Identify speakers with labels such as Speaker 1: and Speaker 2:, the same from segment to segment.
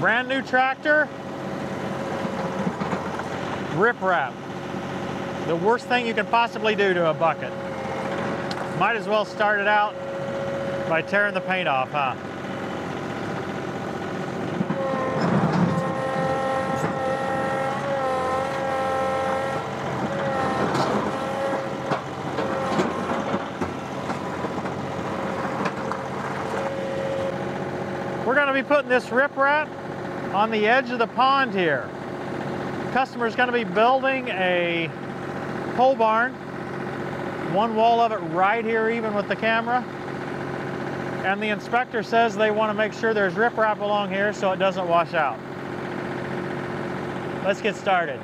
Speaker 1: brand new tractor, rip wrap. The worst thing you can possibly do to a bucket. Might as well start it out by tearing the paint off, huh? We're going to be putting this riprap on the edge of the pond here. The customer's going to be building a pole barn, one wall of it right here even with the camera. And the inspector says they want to make sure there's riprap along here so it doesn't wash out. Let's get started.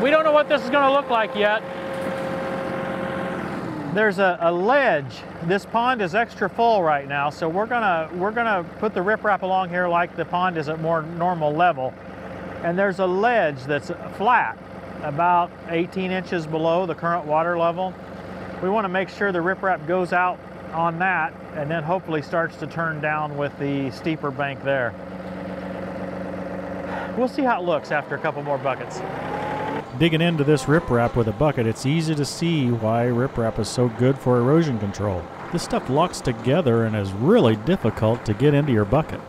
Speaker 1: We don't know what this is going to look like yet. There's a ledge. This pond is extra full right now, so we're gonna put the riprap along here like the pond is at more normal level. And there's a ledge that's flat, about 18 inches below the current water level. We want to make sure the riprap goes out on that and then hopefully starts to turn down with the steeper bank there. We'll see how it looks after a couple more buckets.
Speaker 2: Digging into this riprap with a bucket, it's easy to see why riprap is so good for erosion control. This stuff locks together and is really difficult to get into your bucket.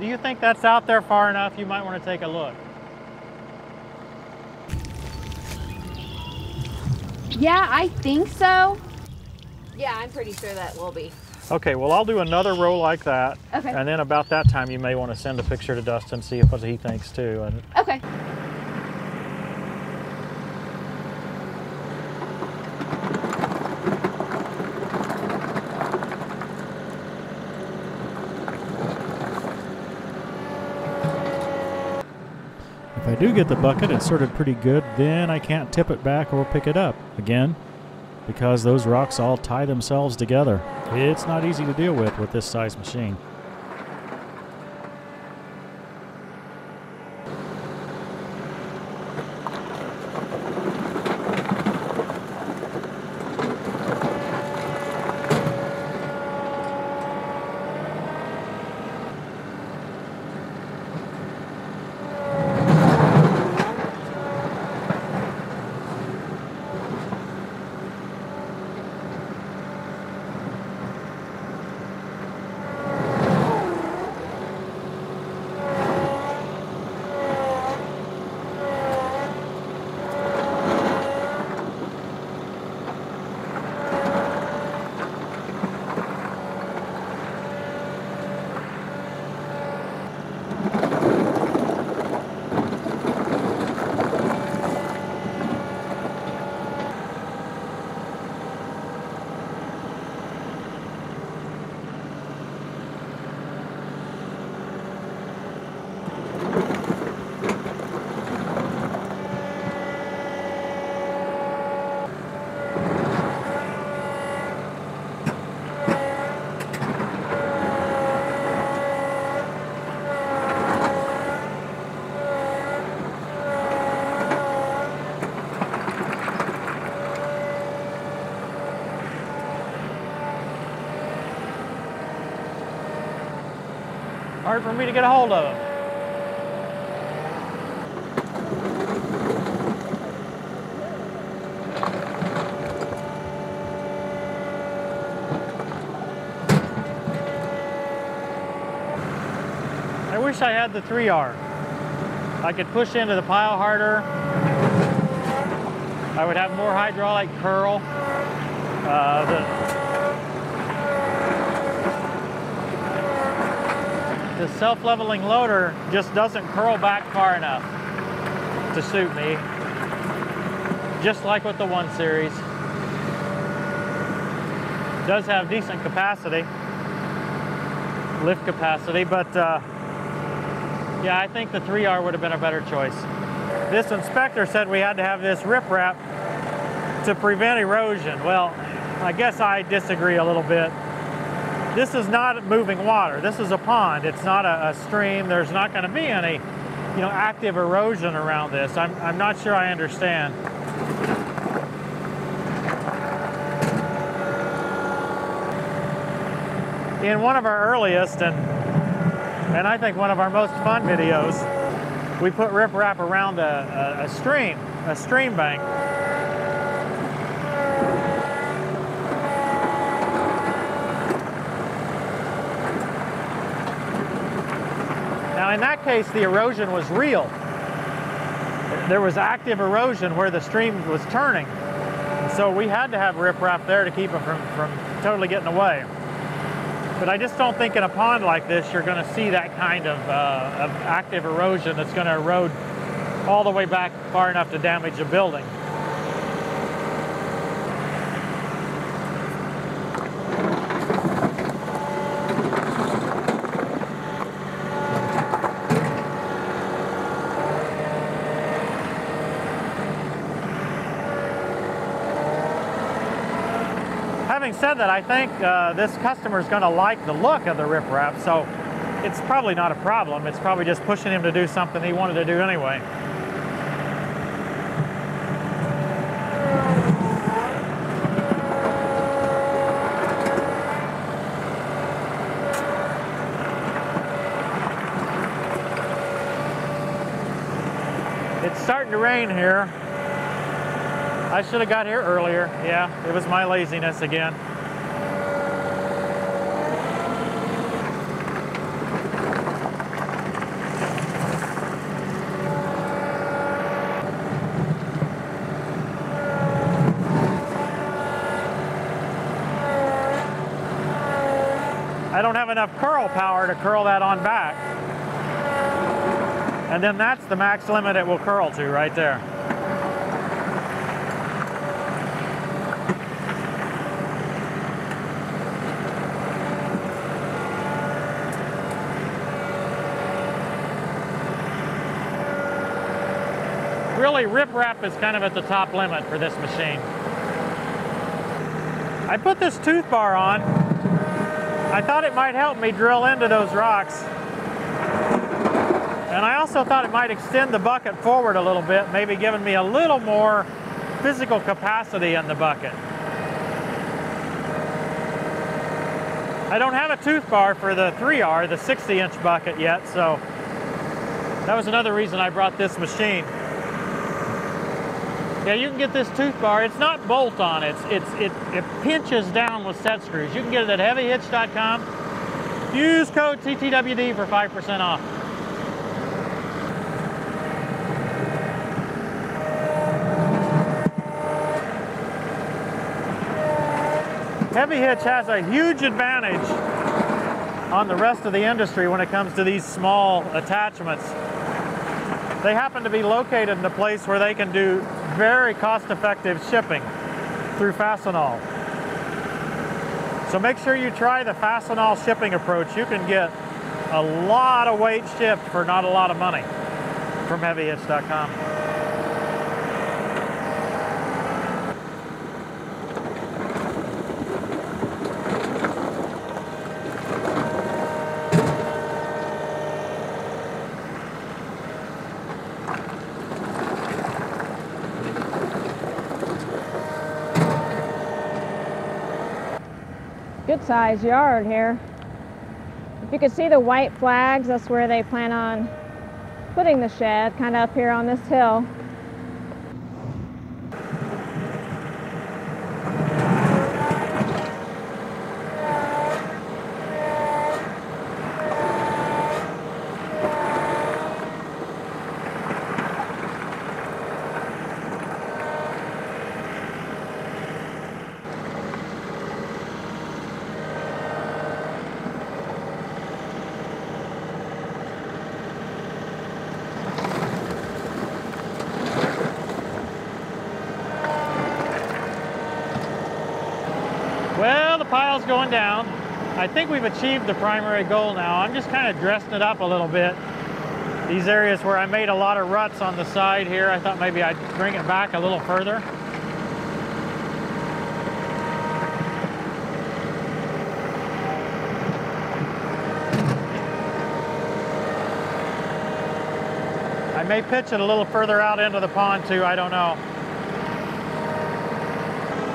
Speaker 1: Do you think that's out there far enough? You might want to take a look.
Speaker 3: Yeah, I think so. Yeah, I'm pretty sure that will be.
Speaker 1: Okay, well, I'll do another row like that.
Speaker 3: Okay.
Speaker 1: And then about that time, you may want to send a picture to Dustin, see what he thinks too. And
Speaker 3: okay.
Speaker 2: If I do get the bucket, it's sorted pretty good, then I can't tip it back or pick it up again because those rocks all tie themselves together. It's not easy to deal with this size machine.
Speaker 1: hard for me to get a hold of them. I wish I had the 3R. I could push into the pile harder. I would have more hydraulic curl. The self-leveling loader just doesn't curl back far enough to suit me, just like with the 1 Series. It does have decent capacity, lift capacity, but yeah, I think the 3R would have been a better choice. This inspector said we had to have this riprap to prevent erosion. Well, I guess I disagree a little bit. This is not moving water. This is a pond. It's not a stream. There's not going to be any, you know, active erosion around this. I'm not sure I understand. In one of our earliest and I think one of our most fun videos, we put riprap around a stream bank. Now in that case, the erosion was real. There was active erosion where the stream was turning. And so we had to have riprap there to keep it from totally getting away. But I just don't think in a pond like this, you're going to see that kind of active erosion that's going to erode all the way back far enough to damage a building. Having said that, I think this customer is going to like the look of the riprap, so it's probably not a problem. It's probably just pushing him to do something he wanted to do anyway. It's starting to rain here. I should have got here earlier. Yeah, it was my laziness again. I don't have enough curl power to curl that on back. And then that's the max limit it will curl to right there. Really, riprap is kind of at the top limit for this machine. I put this tooth bar on. I thought it might help me drill into those rocks. And I also thought it might extend the bucket forward a little bit, maybe giving me a little more physical capacity in the bucket. I don't have a tooth bar for the 3R, the 60-inch bucket yet, so that was another reason I brought this machine. Yeah, you can get this tooth bar. It's not bolt on. It pinches down with set screws. You can get it at heavyhitch.com. Use code TTWD for 5% off. Heavy Hitch has a huge advantage on the rest of the industry when it comes to these small attachments. They happen to be located in a place where they can do very cost-effective shipping through Fastenal. So make sure you try the Fastenal shipping approach. You can get a lot of weight shipped for not a lot of money from heavyhitch.com.
Speaker 4: Good size yard here. You can see the white flags. That's where they plan on putting the shed, kind of up here on this hill.
Speaker 1: Well, the pile's going down. I think we've achieved the primary goal now. I'm just kind of dressing it up a little bit. These areas where I made a lot of ruts on the side here, I thought maybe I'd bring it back a little further. I may pitch it a little further out into the pond too, I don't know.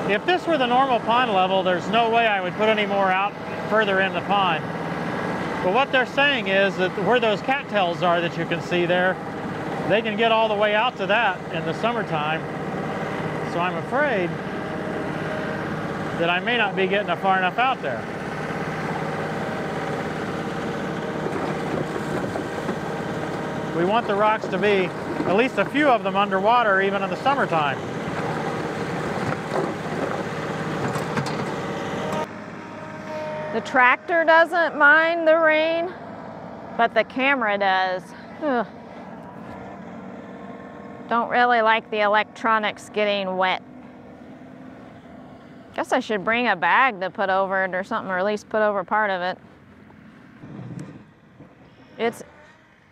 Speaker 1: If this were the normal pond level, there's no way I would put any more out further in the pond. But what they're saying is that where those cattails are that you can see there, they can get all the way out to that in the summertime. So I'm afraid that I may not be getting far enough out there. We want the rocks to be, at least a few of them, underwater even in the summertime.
Speaker 4: The tractor doesn't mind the rain, but the camera does. Ugh. Don't really like the electronics getting wet. Guess I should bring a bag to put over it or something, or at least put over part of it.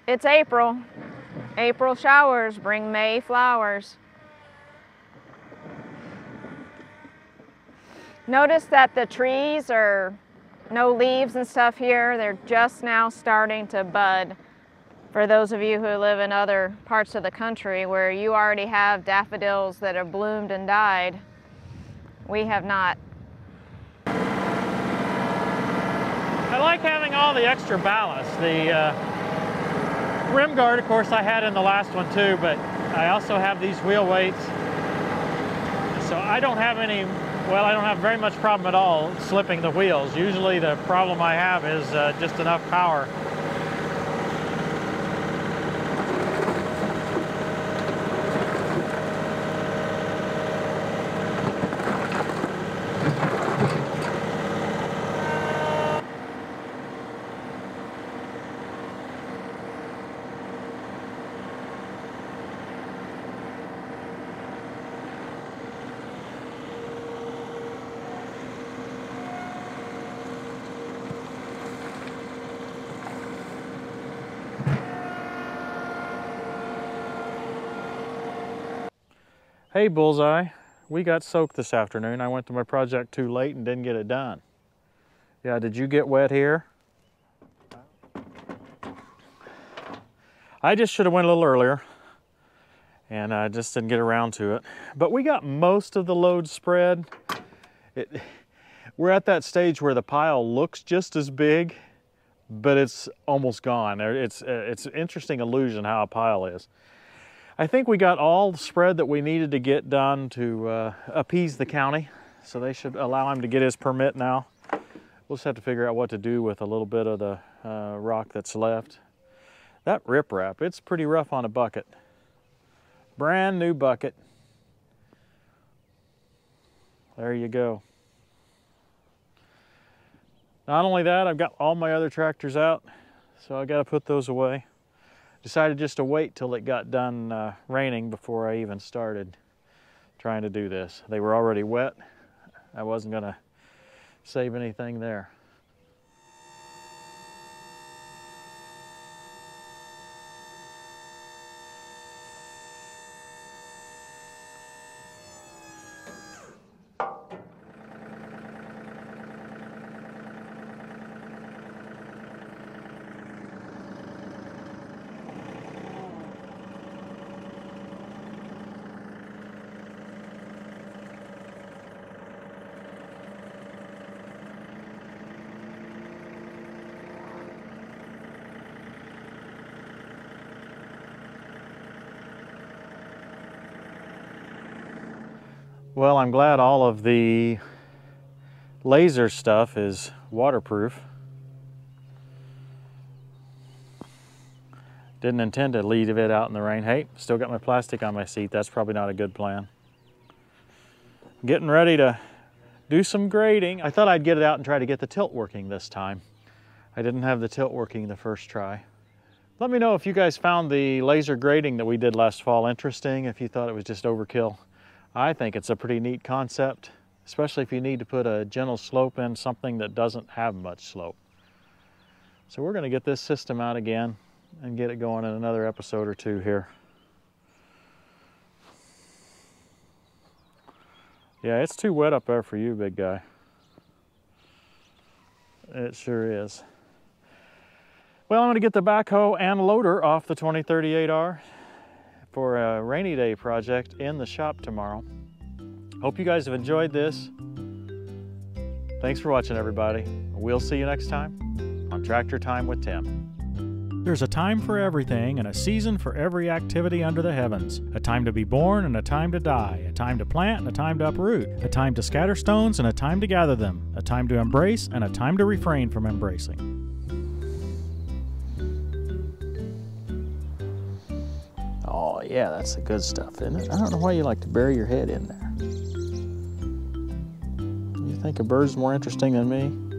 Speaker 4: It's April. April showers bring May flowers. Notice that the trees are no leaves and stuff here. They're just now starting to bud. For those of you who live in other parts of the country where you already have daffodils that have bloomed and died, we have not.
Speaker 1: I like having all the extra ballast. The rim guard, of course, I had in the last one too, but I also have these wheel weights. So I don't have any, well, I don't have very much problem at all slipping the wheels. Usually the problem I have is just enough power. Hey Bullseye, we got soaked this afternoon. I went to my project too late and didn't get it done. Yeah, did you get wet here? I just should have went a little earlier and I just didn't get around to it. But we got most of the load spread. We're at that stage where the pile looks just as big, but it's almost gone. It's an interesting illusion how a pile is. I think we got all the spread that we needed to get done to appease the county, so they should allow him to get his permit now. We'll just have to figure out what to do with a little bit of the rock that's left. That riprap, it's pretty rough on a bucket. Brand new bucket. There you go. Not only that, I've got all my other tractors out, so I got to put those away. Decided just to wait till it got done raining before I even started trying to do this. They were already wet. I wasn't going to save anything there. Well, I'm glad all of the laser stuff is waterproof. Didn't intend to leave it out in the rain. Hey, still got my plastic on my seat. That's probably not a good plan. Getting ready to do some grading. I thought I'd get it out and try to get the tilt working this time. I didn't have the tilt working the first try. Let me know if you guys found the laser grading that we did last fall interesting, if you thought it was just overkill. I think it's a pretty neat concept, especially if you need to put a gentle slope in something that doesn't have much slope. So we're going to get this system out again and get it going in another episode or two here. Yeah, it's too wet up there for you, big guy. It sure is. Well, I'm going to get the backhoe and loader off the 2038R for a rainy day project in the shop tomorrow. Hope you guys have enjoyed this. Thanks for watching, everybody. We'll see you next time on Tractor Time with Tim.
Speaker 2: There's a time for everything and a season for every activity under the heavens. A time to be born and a time to die. A time to plant and a time to uproot. A time to scatter stones and a time to gather them. A time to embrace and a time to refrain from embracing.
Speaker 1: Oh yeah, that's the good stuff, isn't it? I don't know why you like to bury your head in there. You think a bird's more interesting than me?